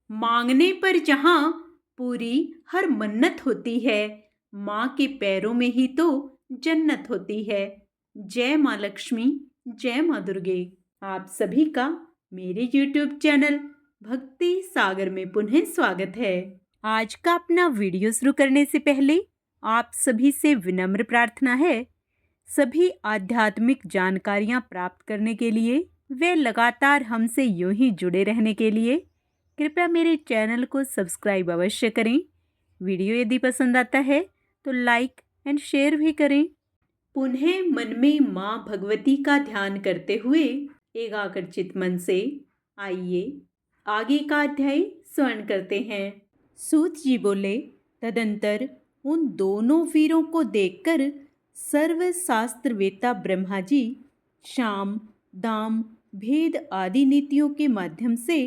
मांगने पर जहाँ पूरी हर मन्नत होती है, माँ के पैरों में ही तो जन्नत होती है। जय माँ लक्ष्मी, जय माँ दुर्गे। आप सभी का मेरे YouTube चैनल भक्ति सागर में पुनः स्वागत है। आज का अपना वीडियो शुरू करने से पहले आप सभी से विनम्र प्रार्थना है, सभी आध्यात्मिक जानकारियाँ प्राप्त करने के लिए वे लगातार हमसे यूं ही जुड़े रहने के लिए कृपया मेरे चैनल को सब्सक्राइब अवश्य करें। वीडियो यदि पसंद आता है तो लाइक एंड शेयर भी करें। पुनः मन में माँ भगवती का ध्यान करते हुए एकाग्रचित मन से आइए आगे का अध्याय स्वर्ण करते हैं। सूत जी बोले, तदंतर उन दोनों वीरों को देखकर सर्वशास्त्रवेत्ता ब्रह्मा जी शाम, दाम, भेद आदि नीतियों के माध्यम से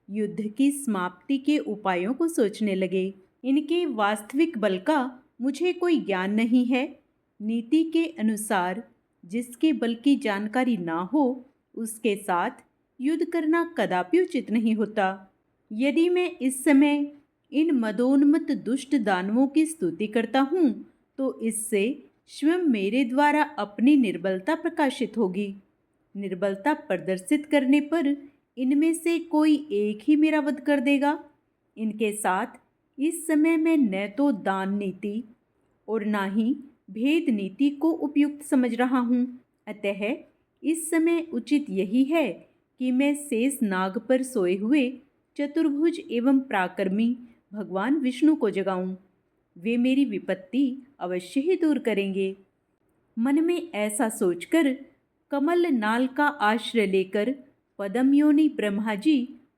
युद्ध की समाप्ति के उपायों को सोचने लगे। इनके वास्तविक बल का मुझे कोई ज्ञान नहीं है। नीति के अनुसार जिसके बल की जानकारी ना हो उसके साथ युद्ध करना कदापि उचित नहीं होता। यदि मैं इस समय इन मदोन्मत्त दुष्ट दानवों की स्तुति करता हूँ तो इससे स्वयं मेरे द्वारा अपनी निर्बलता प्रकाशित होगी। निर्बलता प्रदर्शित करने पर इनमें से कोई एक ही मेरा वध कर देगा। इनके साथ इस समय मैं न तो दान नीति और ना ही भेद नीति को उपयुक्त समझ रहा हूँ। अतः इस समय उचित यही है कि मैं शेष नाग पर सोए हुए चतुर्भुज एवं पराक्रमी भगवान विष्णु को जगाऊं। वे मेरी विपत्ति अवश्य ही दूर करेंगे। मन में ऐसा सोचकर कमल नाल का आश्रय लेकर पदमयोनि ब्रह्मा जी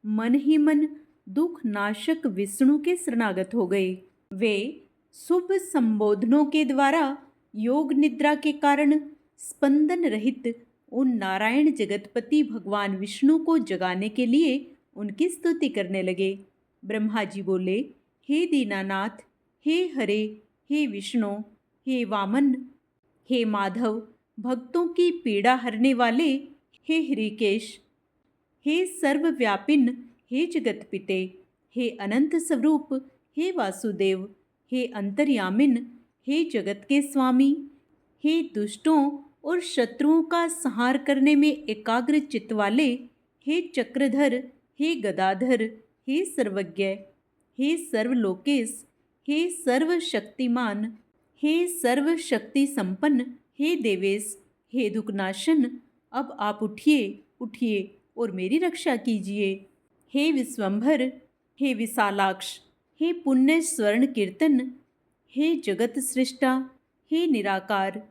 मन ही मन दुख नाशक विष्णु के शरणागत हो गए। वे शुभ संबोधनों के द्वारा योग निद्रा के कारण स्पंदन रहित उन नारायण जगतपति भगवान विष्णु को जगाने के लिए उनकी स्तुति करने लगे। ब्रह्मा जी बोले, हे दीनानाथ, हे हरे, हे विष्णु, हे वामन, हे माधव, भक्तों की पीड़ा हरने वाले, हे हृकेश, हे सर्वव्यापिन, हे जगतपिते, हे अनंत स्वरूप, हे वासुदेव, हे अंतर्यामिन, हे जगत के स्वामी, हे दुष्टों और शत्रुओं का संहार करने में एकाग्र चित्त वाले, हे चक्रधर, हे गदाधर, हे सर्वज्ञ, हे सर्वलोकेश, हे सर्वशक्तिमान, हे सर्वशक्ति संपन्न, हे देवेश, हे दुखनाशन, अब आप उठिए उठिए और मेरी रक्षा कीजिए। हे विश्वंभर, हे विशालाक्ष, हे पुण्य स्वर्ण कीर्तन, हे जगत सृष्टा, हे निराकार,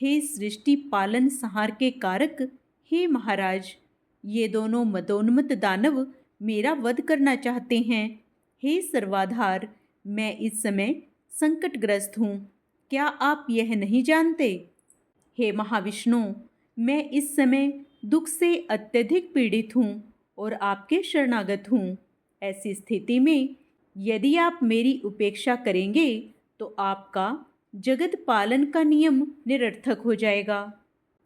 हे सृष्टि पालन संहार के कारक, हे महाराज, ये दोनों मदोन्मत्त दानव मेरा वध करना चाहते हैं। हे सर्वाधार, मैं इस समय संकटग्रस्त हूँ, क्या आप यह नहीं जानते? हे महाविष्णु, मैं इस समय दुख से अत्यधिक पीड़ित हूँ और आपके शरणागत हूँ। ऐसी स्थिति में यदि आप मेरी उपेक्षा करेंगे तो आपका जगत पालन का नियम निरर्थक हो जाएगा।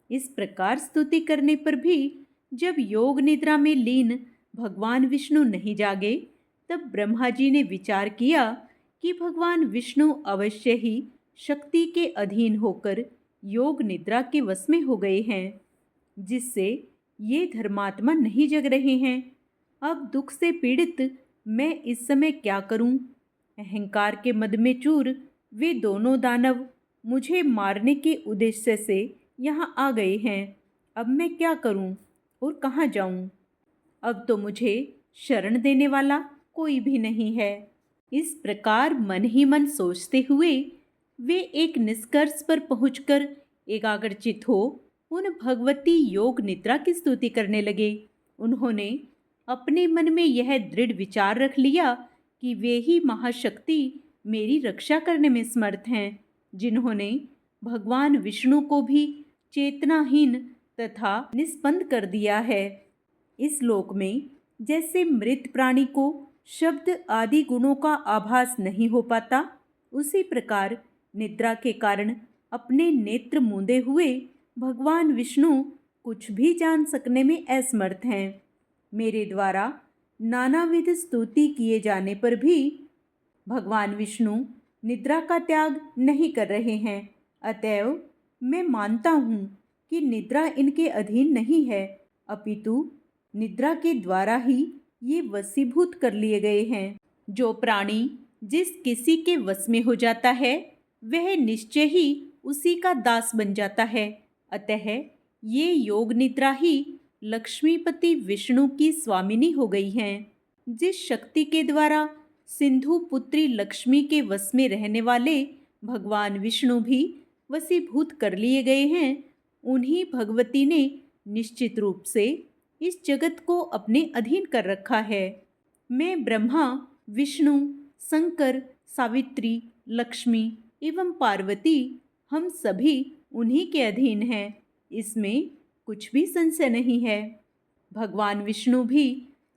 इस प्रकार स्तुति करने पर भी जब योग निद्रा में लीन भगवान विष्णु नहीं जागे, तब ब्रह्मा जी ने विचार किया कि भगवान विष्णु अवश्य ही शक्ति के अधीन होकर योग निद्रा के वश में हो गए हैं, जिससे ये धर्मात्मा नहीं जग रहे हैं। अब दुख से पीड़ित मैं इस समय क्या करूं? अहंकार के मद में चूर वे दोनों दानव मुझे मारने के उद्देश्य से यहाँ आ गए हैं। अब मैं क्या करूं और कहाँ जाऊं? अब तो मुझे शरण देने वाला कोई भी नहीं है। इस प्रकार मन ही मन सोचते हुए वे एक निष्कर्ष पर पहुंचकर एकाग्रचित हो उन भगवती योग निद्रा की स्तुति करने लगे। उन्होंने अपने मन में यह दृढ़ विचार रख लिया कि वे ही महाशक्ति मेरी रक्षा करने में समर्थ हैं, जिन्होंने भगवान विष्णु को भी चेतनाहीन तथा निस्पंद कर दिया है। इस लोक में जैसे मृत प्राणी को शब्द आदि गुणों का आभास नहीं हो पाता, उसी प्रकार निद्रा के कारण अपने नेत्र मूंदे हुए भगवान विष्णु कुछ भी जान सकने में असमर्थ हैं। मेरे द्वारा नानाविध स्तुति किए जाने पर भी भगवान विष्णु निद्रा का त्याग नहीं कर रहे हैं। अतएव मैं मानता हूँ कि निद्रा इनके अधीन नहीं है, अपितु निद्रा के द्वारा ही ये वशीभूत कर लिए गए हैं। जो प्राणी जिस किसी के वश में हो जाता है वह निश्चय ही उसी का दास बन जाता है। अतः ये योग निद्रा ही लक्ष्मीपति विष्णु की स्वामिनी हो गई हैं। जिस शक्ति के द्वारा सिंधु पुत्री लक्ष्मी के वश में रहने वाले भगवान विष्णु भी वशीभूत कर लिए गए हैं, उन्हीं भगवती ने निश्चित रूप से इस जगत को अपने अधीन कर रखा है। मैं ब्रह्मा, विष्णु, शंकर, सावित्री, लक्ष्मी एवं पार्वती हम सभी उन्हीं के अधीन हैं, इसमें कुछ भी संशय नहीं है। भगवान विष्णु भी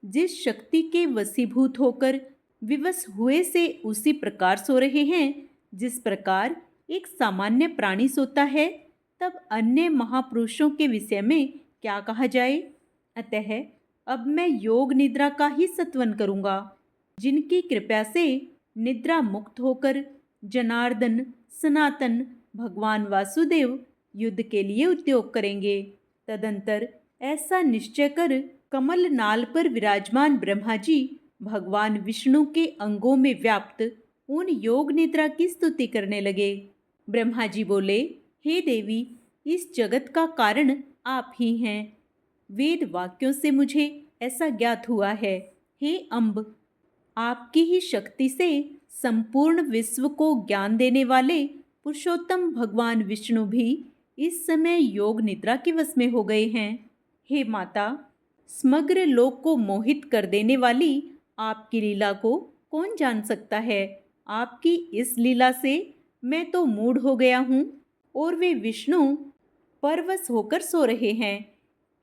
जिस शक्ति के वशीभूत होकर विवश हुए से उसी प्रकार सो रहे हैं जिस प्रकार एक सामान्य प्राणी सोता है, तब अन्य महापुरुषों के विषय में क्या कहा जाए। अतः अब मैं योग निद्रा का ही सत्वन करूँगा, जिनकी कृपा से निद्रा मुक्त होकर जनार्दन सनातन भगवान वासुदेव युद्ध के लिए उद्योग करेंगे। तदंतर ऐसा निश्चय कर कमल नाल पर विराजमान ब्रह्मा जी भगवान विष्णु के अंगों में व्याप्त उन योग निद्रा की स्तुति करने लगे। ब्रह्मा जी बोले, हे देवी, इस जगत का कारण आप ही हैं। वेद वाक्यों से मुझे ऐसा ज्ञात हुआ है। हे अम्ब, आपकी ही शक्ति से संपूर्ण विश्व को ज्ञान देने वाले पुरुषोत्तम भगवान विष्णु भी इस समय योग निद्रा के वश में हो गए हैं। हे माता, समग्र लोक को मोहित कर देने वाली आपकी लीला को कौन जान सकता है। आपकी इस लीला से मैं तो मूढ़ हो गया हूँ और वे विष्णु परवश होकर सो रहे हैं।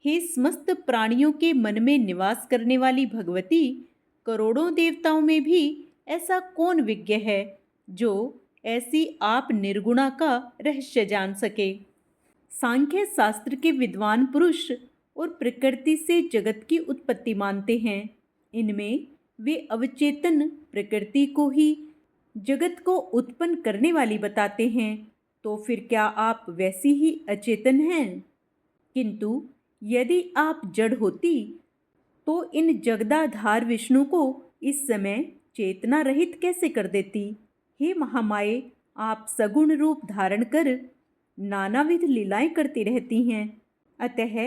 हे समस्त प्राणियों के मन में निवास करने वाली भगवती, करोड़ों देवताओं में भी ऐसा कौन विज्ञ है जो ऐसी आप निर्गुणा का रहस्य जान सके। सांख्य शास्त्र के विद्वान पुरुष और प्रकृति से जगत की उत्पत्ति मानते हैं। इनमें वे अवचेतन प्रकृति को ही जगत को उत्पन्न करने वाली बताते हैं। तो फिर क्या आप वैसी ही अचेतन हैं? किंतु यदि आप जड़ होती तो इन जगदाधार विष्णु को इस समय चेतना रहित कैसे कर देती। हे महामाये, आप सगुण रूप धारण कर नानाविध लीलाएं करती रहती हैं। अतः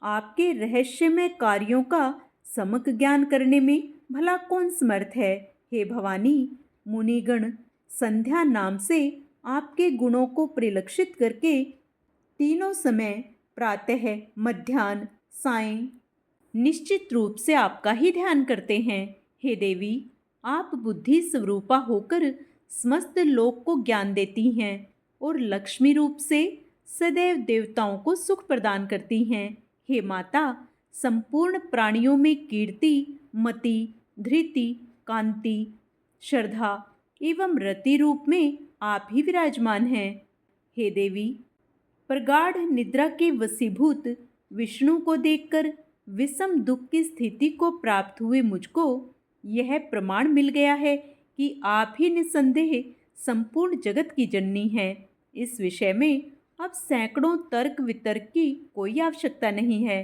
आपके रहस्यमय कार्यों का सम्यक ज्ञान करने में भला कौन समर्थ है। हे भवानी, मुनिगण संध्या नाम से आपके गुणों को परिलक्षित करके तीनों समय प्रातः, मध्याह्न, सायं निश्चित रूप से आपका ही ध्यान करते हैं। हे देवी, आप बुद्धि स्वरूपा होकर समस्त लोक को ज्ञान देती हैं और लक्ष्मी रूप से सदैव देवताओं को सुख प्रदान करती हैं। हे माता, संपूर्ण प्राणियों में कीर्ति, मति, धृति, कांति, श्रद्धा एवं रति रूप में आप ही विराजमान हैं। हे देवी, प्रगाढ़ निद्रा के वशीभूत विष्णु को देखकर विषम दुख की स्थिति को प्राप्त हुए मुझको यह प्रमाण मिल गया है कि आप ही निसंदेह संपूर्ण जगत की जननी हैं। इस विषय में अब सैकड़ों तर्क वितर्क की कोई आवश्यकता नहीं है।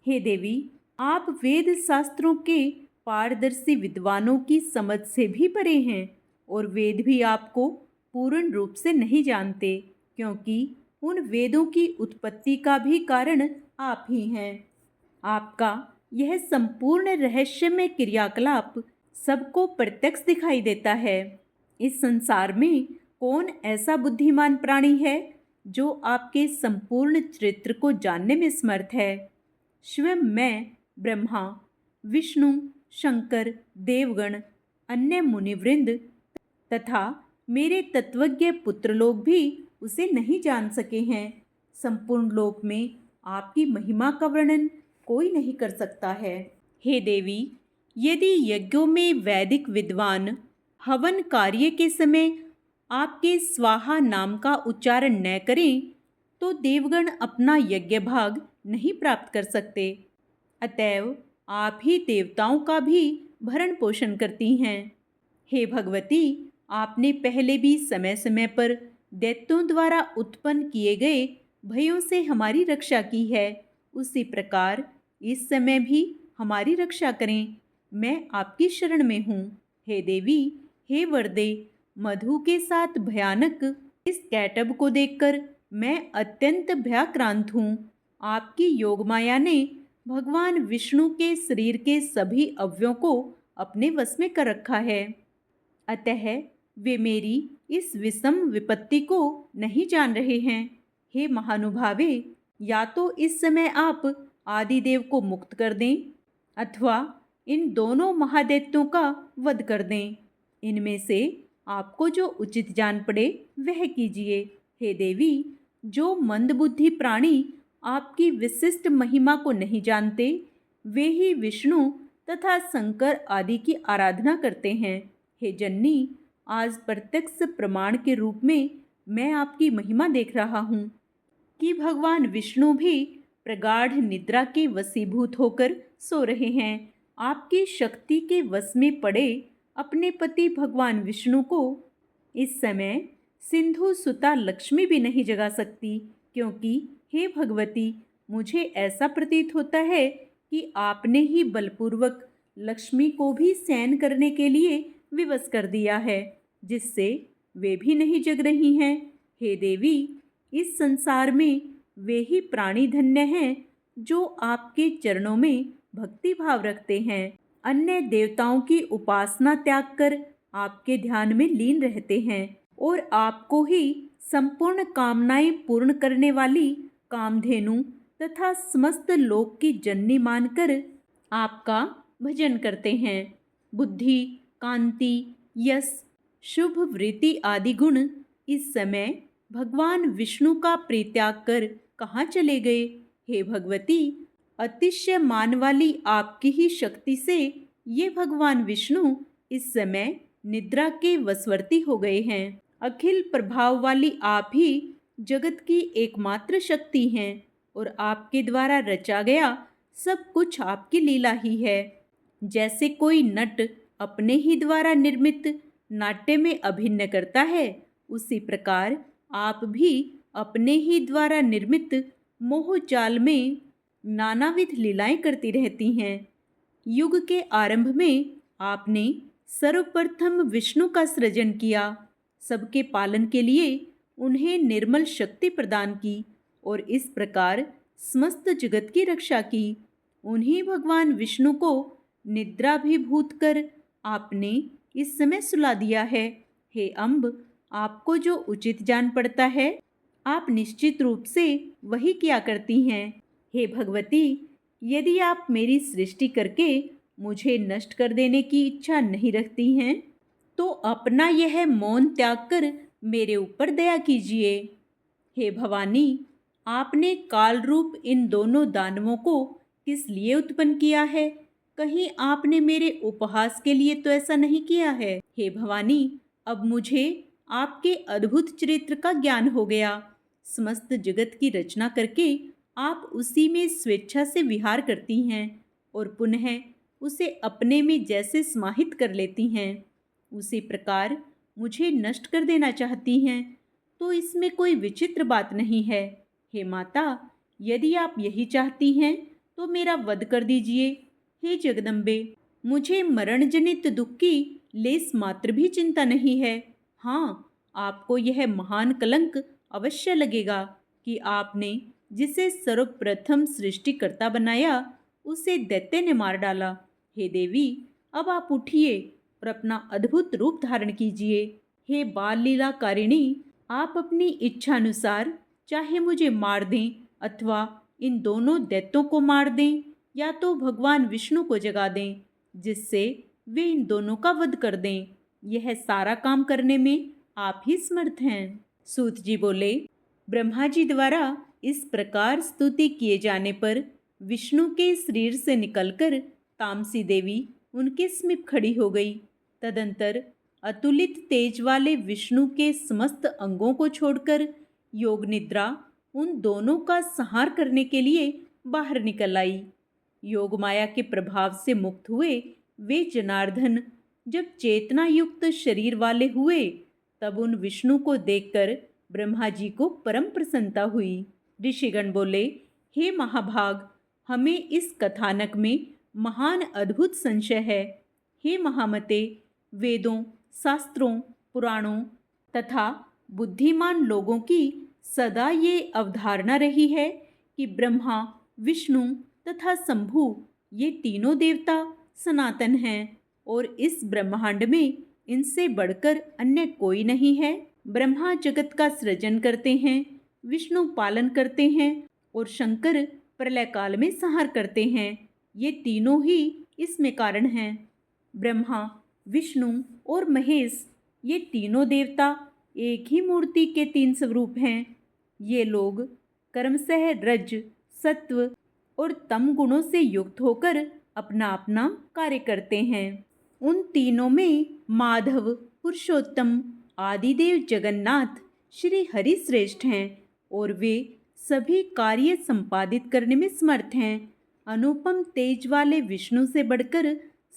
हे देवी, आप वेद शास्त्रों के पारदर्शी विद्वानों की समझ से भी परे हैं और वेद भी आपको पूर्ण रूप से नहीं जानते, क्योंकि उन वेदों की उत्पत्ति का भी कारण आप ही हैं। आपका यह संपूर्ण रहस्यमय क्रियाकलाप सबको प्रत्यक्ष दिखाई देता है। इस संसार में कौन ऐसा बुद्धिमान प्राणी है जो आपके संपूर्ण चरित्र को जानने में समर्थ है। स्वयं मैं, ब्रह्मा, विष्णु, शंकर, देवगण, अन्य मुनिवृंद तथा मेरे तत्वज्ञ पुत्र लोग भी उसे नहीं जान सके हैं। संपूर्ण लोक में आपकी महिमा का वर्णन कोई नहीं कर सकता है। हे देवी, यदि यज्ञों में वैदिक विद्वान हवन कार्य के समय आपके स्वाहा नाम का उच्चारण न करें तो देवगण अपना यज्ञ भाग नहीं प्राप्त कर सकते। अतएव आप ही देवताओं का भी भरण पोषण करती हैं। हे भगवती, आपने पहले भी समय समय पर दैत्यों द्वारा उत्पन्न किए गए भयों से हमारी रक्षा की है। उसी प्रकार इस समय भी हमारी रक्षा करें। मैं आपकी शरण में हूँ। हे देवी, हे वरदे, मधु के साथ भयानक इस कैटब को देखकर मैं अत्यंत भयाक्रांत हूँ। आपकी योगमाया ने भगवान विष्णु के शरीर के सभी अवयवों को अपने वश में कर रखा है, अतः वे मेरी इस विषम विपत्ति को नहीं जान रहे हैं। हे महानुभावे, या तो इस समय आप आदिदेव को मुक्त कर दें अथवा इन दोनों महादैत्यों का वध कर दें। इनमें से आपको जो उचित जान पड़े वह कीजिए। हे देवी, जो मंदबुद्धि प्राणी आपकी विशिष्ट महिमा को नहीं जानते, वे ही विष्णु तथा शंकर आदि की आराधना करते हैं। हे जननी, आज प्रत्यक्ष प्रमाण के रूप में मैं आपकी महिमा देख रहा हूँ कि भगवान विष्णु भी प्रगाढ़ निद्रा के वशीभूत होकर सो रहे हैं। आपकी शक्ति के वश में पड़े अपने पति भगवान विष्णु को इस समय सिंधु सुता लक्ष्मी भी नहीं जगा सकती, क्योंकि हे भगवती, मुझे ऐसा प्रतीत होता है कि आपने ही बलपूर्वक लक्ष्मी को भी शयन करने के लिए विवश कर दिया है, जिससे वे भी नहीं जग रही हैं। हे देवी, इस संसार में वे ही प्राणी धन्य हैं जो आपके चरणों में भक्ति भाव रखते हैं, अन्य देवताओं की उपासना त्याग कर आपके ध्यान में लीन रहते हैं और आपको ही संपूर्ण कामनाएं पूर्ण करने वाली कामधेनु तथा समस्त लोक की जननी मानकर आपका भजन करते हैं। बुद्धि, कांति, यश, शुभ वृत्ति आदि गुण इस समय भगवान विष्णु का परित्याग कर कहाँ चले गए? हे भगवती, अतिशय मान वाली आपकी ही शक्ति से ये भगवान विष्णु इस समय निद्रा के वशवर्ती हो गए हैं। अखिल प्रभाव वाली आप ही जगत की एकमात्र शक्ति हैं और आपके द्वारा रचा गया सब कुछ आपकी लीला ही है। जैसे कोई नट अपने ही द्वारा निर्मित नाट्य में अभिनय करता है, उसी प्रकार आप भी अपने ही द्वारा निर्मित मोह जाल में नानाविध लीलाएं करती रहती हैं। युग के आरंभ में आपने सर्वप्रथम विष्णु का सृजन किया, सबके पालन के लिए उन्हें निर्मल शक्ति प्रदान की और इस प्रकार समस्त जगत की रक्षा की। उन्हीं भगवान विष्णु को निद्राभिभूत कर आपने इस समय सुला दिया है। हे अम्ब, आपको जो उचित जान पड़ता है आप निश्चित रूप से वही किया करती हैं। हे भगवती, यदि आप मेरी सृष्टि करके मुझे नष्ट कर देने की इच्छा नहीं रखती हैं, तो अपना यह मौन त्याग कर मेरे ऊपर दया कीजिए। हे भवानी, आपने काल रूप इन दोनों दानवों को किस लिए उत्पन्न किया है? कहीं आपने मेरे उपहास के लिए तो ऐसा नहीं किया है। हे भवानी, अब मुझे आपके अद्भुत चरित्र का ज्ञान हो गया। समस्त जगत की रचना करके आप उसी में स्वेच्छा से विहार करती हैं और पुनः उसे अपने में जैसे समाहित कर लेती हैं, उसी प्रकार मुझे नष्ट कर देना चाहती हैं, तो इसमें कोई विचित्र बात नहीं है। हे माता, यदि आप यही चाहती हैं तो मेरा वध कर दीजिए। हे जगदम्बे, मुझे मरण जनित दुख की लेस मात्र भी चिंता नहीं है। हाँ, आपको यह महान कलंक अवश्य लगेगा कि आपने जिसे सर्वप्रथम सृष्टिकर्ता बनाया उसे दैत्य ने मार डाला। हे देवी, अब आप उठिए और अपना अद्भुत रूप धारण कीजिए। हे बाल लीलाकारिणी, आप अपनी इच्छा अनुसार चाहे मुझे मार दें अथवा इन दोनों दैत्यों को मार दें या तो भगवान विष्णु को जगा दें, जिससे वे इन दोनों का वध कर दें। यह सारा काम करने में आप ही समर्थ हैं। सूत जी बोले, ब्रह्मा जी द्वारा इस प्रकार स्तुति किए जाने पर विष्णु के शरीर से निकलकर तामसी देवी उनके समीप खड़ी हो गई। तदंतर अतुलित तेज वाले विष्णु के समस्त अंगों को छोड़कर योग निद्रा उन दोनों का संहार करने के लिए बाहर निकल आई। योग माया के प्रभाव से मुक्त हुए वे जनार्दन जब चेतना युक्त शरीर वाले हुए, तब उन विष्णु को देखकर ब्रह्मा जी को परम प्रसन्नता हुई। ऋषिगण बोले, हे महाभाग, हमें इस कथानक में महान अद्भुत संशय है। हे महामते, वेदों, शास्त्रों, पुराणों तथा बुद्धिमान लोगों की सदा ये अवधारणा रही है कि ब्रह्मा, विष्णु तथा शंभु ये तीनों देवता सनातन हैं और इस ब्रह्मांड में इनसे बढ़कर अन्य कोई नहीं है। ब्रह्मा जगत का सृजन करते हैं, विष्णु पालन करते हैं और शंकर प्रलय काल में संहार करते हैं। ये तीनों ही इसमें कारण हैं। ब्रह्मा, विष्णु और महेश ये तीनों देवता एक ही मूर्ति के तीन स्वरूप हैं। ये लोग कर्मशः रज, सत्व और तम गुणों से युक्त होकर अपना अपना कार्य करते हैं। उन तीनों में माधव, पुरुषोत्तम, आदिदेव जगन्नाथ, श्री हरि श्रेष्ठ हैं और वे सभी कार्य संपादित करने में समर्थ हैं। अनुपम तेज वाले विष्णु से बढ़कर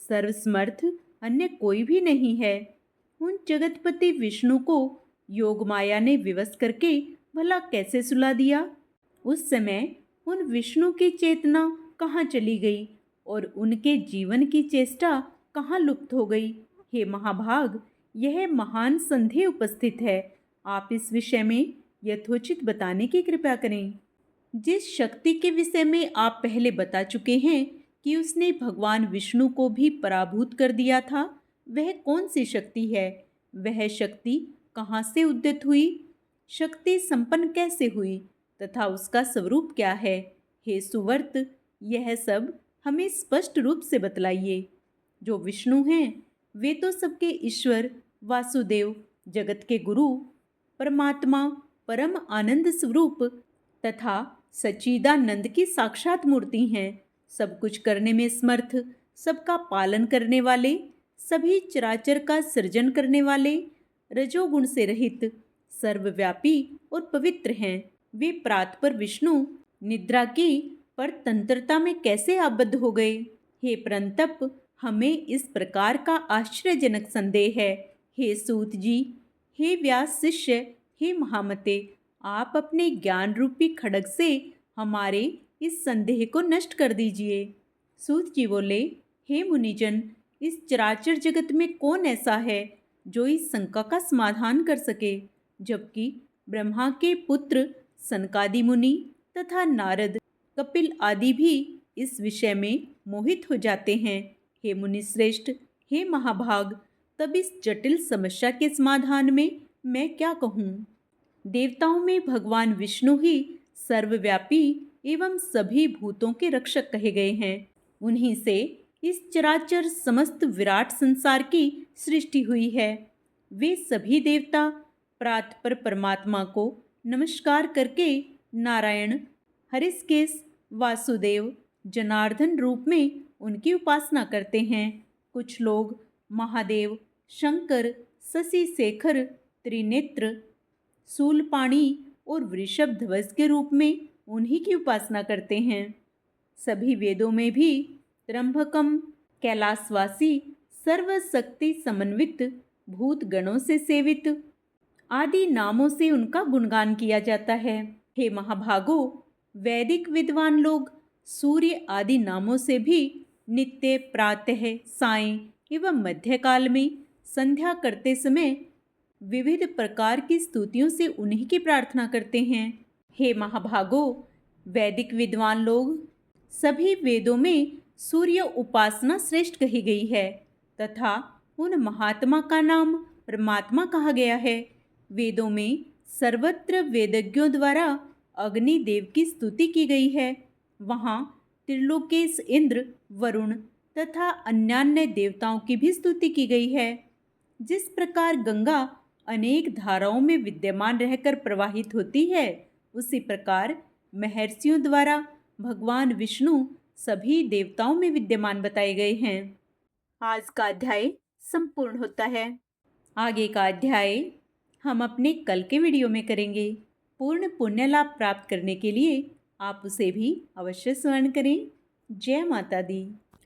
सर्वसमर्थ अन्य कोई भी नहीं है। उन जगतपति विष्णु को योग माया ने विवश करके भला कैसे सुला दिया? उस समय उन विष्णु की चेतना कहाँ चली गई और उनके जीवन की चेष्टा कहाँ लुप्त हो गई? हे महाभाग, यह महान संदेह उपस्थित है। आप इस विषय में यथोचित बताने की कृपा करें। जिस शक्ति के विषय में आप पहले बता चुके हैं कि उसने भगवान विष्णु को भी पराभूत कर दिया था, वह कौन सी शक्ति है? वह शक्ति कहाँ से उदित हुई? शक्ति संपन्न कैसे हुई तथा उसका स्वरूप क्या है? हे सुवर्त, यह सब हमें स्पष्ट रूप से बतलाइए। जो विष्णु हैं वे तो सबके ईश्वर, वासुदेव, जगत के गुरु, परमात्मा, परम आनंद स्वरूप तथा सच्चिदानंद की साक्षात मूर्ति हैं। सब कुछ करने में समर्थ, सबका पालन करने वाले, सभी चराचर का सृजन करने वाले, रजोगुण से रहित, सर्वव्यापी और पवित्र हैं। वे प्रातपर विष्णु निद्रा की परतंत्रता में कैसे आबद्ध हो गए? हे परंतप, हमें इस प्रकार का आश्चर्यजनक संदेह है। हे सूत जी, हे व्यास शिष्य, हे महामते, आप अपने ज्ञान रूपी खड्ग से हमारे इस संदेह को नष्ट कर दीजिए। सूत जी बोले, हे मुनिजन, इस चराचर जगत में कौन ऐसा है जो इस शंका का समाधान कर सके? जबकि ब्रह्मा के पुत्र सनकादि मुनि तथा नारद, कपिल आदि भी इस विषय में मोहित हो जाते हैं। हे मुनि श्रेष्ठ, हे महाभाग, तब इस जटिल समस्या के समाधान में मैं क्या कहूँ? देवताओं में भगवान विष्णु ही सर्वव्यापी एवं सभी भूतों के रक्षक कहे गए हैं। उन्हीं से इस चराचर समस्त विराट संसार की सृष्टि हुई है। वे सभी देवता प्रातपर परमात्मा को नमस्कार करके नारायण, हरिकेश, वासुदेव, जनार्दन रूप में उनकी उपासना करते हैं। कुछ लोग महादेव, शंकर, शशि शेखर, त्रिनेत्र, शूलपाणी और वृषभ ध्वज के रूप में उन्हीं की उपासना करते हैं। सभी वेदों में भी त्र्यंबकम, कैलाशवासी, सर्वशक्ति समन्वित, भूत गणों से सेवित आदि नामों से उनका गुणगान किया जाता है। हे महाभागो, वैदिक विद्वान लोग सूर्य आदि नामों से भी नित्य, प्रातः, सायं एवं मध्यकाल में संध्या करते समय विविध प्रकार की स्तुतियों से उन्हीं की प्रार्थना करते हैं। हे महाभागो, वैदिक विद्वान लोग सभी वेदों में सूर्य उपासना श्रेष्ठ कही गई है तथा उन महात्मा का नाम परमात्मा कहा गया है। वेदों में सर्वत्र वेदज्ञों द्वारा अग्निदेव की स्तुति की गई है। वहाँ त्रिलोकेश इंद्र, वरुण तथा अन्यान्य देवताओं की भी स्तुति की गई है। जिस प्रकार गंगा अनेक धाराओं में विद्यमान रहकर प्रवाहित होती है, उसी प्रकार महर्षियों द्वारा भगवान विष्णु सभी देवताओं में विद्यमान बताए गए हैं। आज का अध्याय संपूर्ण होता है। आगे का अध्याय हम अपने कल के वीडियो में करेंगे। पूर्ण पुण्य लाभ प्राप्त करने के लिए आप उसे भी अवश्य स्मरण करें। जय माता दी।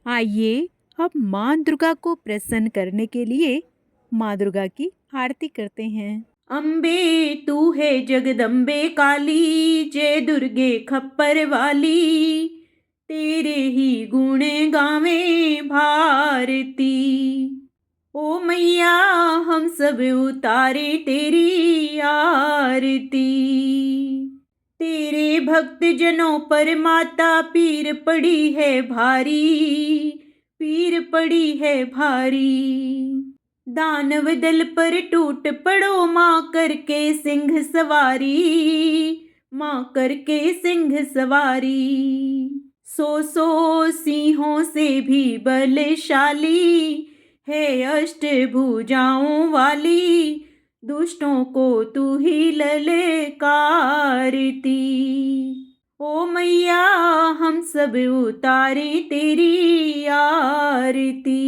आइए अब माँ दुर्गा को प्रसन्न करने के लिए माँ दुर्गा की आरती करते हैं। अम्बे तू है जगदम्बे काली, जय दुर्गे खप्पर वाली, तेरे ही गुण गावे भारती। ओ मैया हम सब उतारे तेरी आरती, तेरे भक्त जनों पर माता पीर पड़ी है भारी, पीर पड़ी है भारी। दानव दल पर टूट पड़ो माँ करके सिंह सवारी, माँ करके सिंह सवारी। सौ सिंहों से भी बलशाली है अष्टभुजाओं वाली, दुष्टों को तू ही ललकारती। ओ मैया हम सब उतारे तेरी आरती।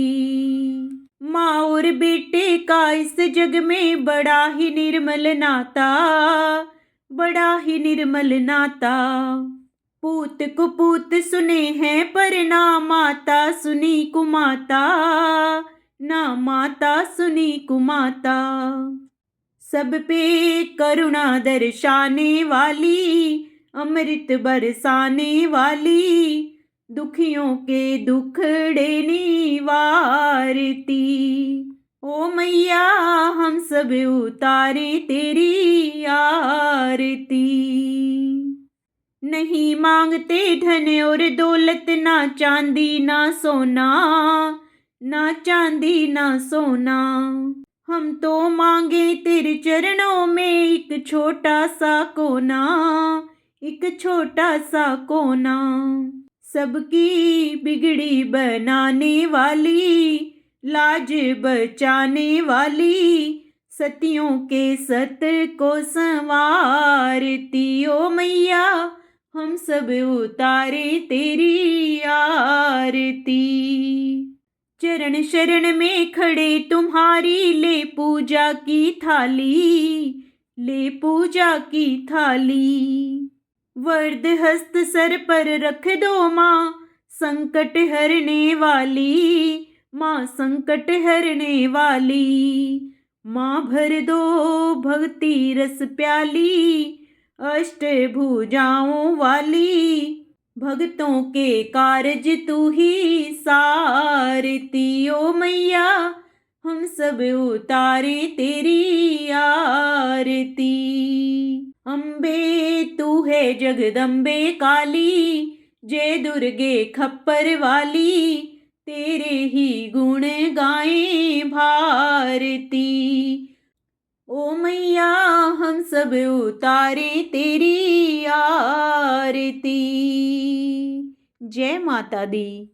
माँ और बेटे का इस जग में बड़ा ही निर्मल नाता, बड़ा ही निर्मल नाता। पूत कुपूत सुने हैं पर ना माता सुनी कुमाता, ना माता सुनी कुमाता। सब पे करुणा दर्शाने वाली, अमृत बरसाने वाली, दुखियों के दुखड़े निवारती। ओ मैया हम सब उतारे तेरी आरती। नहीं मांगते धन और दौलत, ना चांदी ना सोना, ना चांदी ना सोना। हम तो मांगे तेरे चरणों में एक छोटा सा कोना, एक छोटा सा कोना। सबकी बिगड़ी बनाने वाली, लाज बचाने वाली, सतियों के सत को संवारती। ओ मैया हम सब उतारे तेरी आरती। चरण शरण में खड़े तुम्हारी, ले पूजा की थाली, ले पूजा की थाली। वरद हस्त सर पर रख दो माँ, संकट हरने वाली, माँ संकट हरने वाली। माँ भर दो भक्ति रस प्याली, अष्टभुजाओं वाली, भक्तों के कारज तू ही सारती। ओ मैया हम सब उतारे तेरी आरती। अम्बे तू है जगदम्बे काली, जय दुर्गे खप्पर वाली, तेरे ही गुण गाए भारती। ओ मैया हम सब उतारे तेरी आरती। जय माता दी।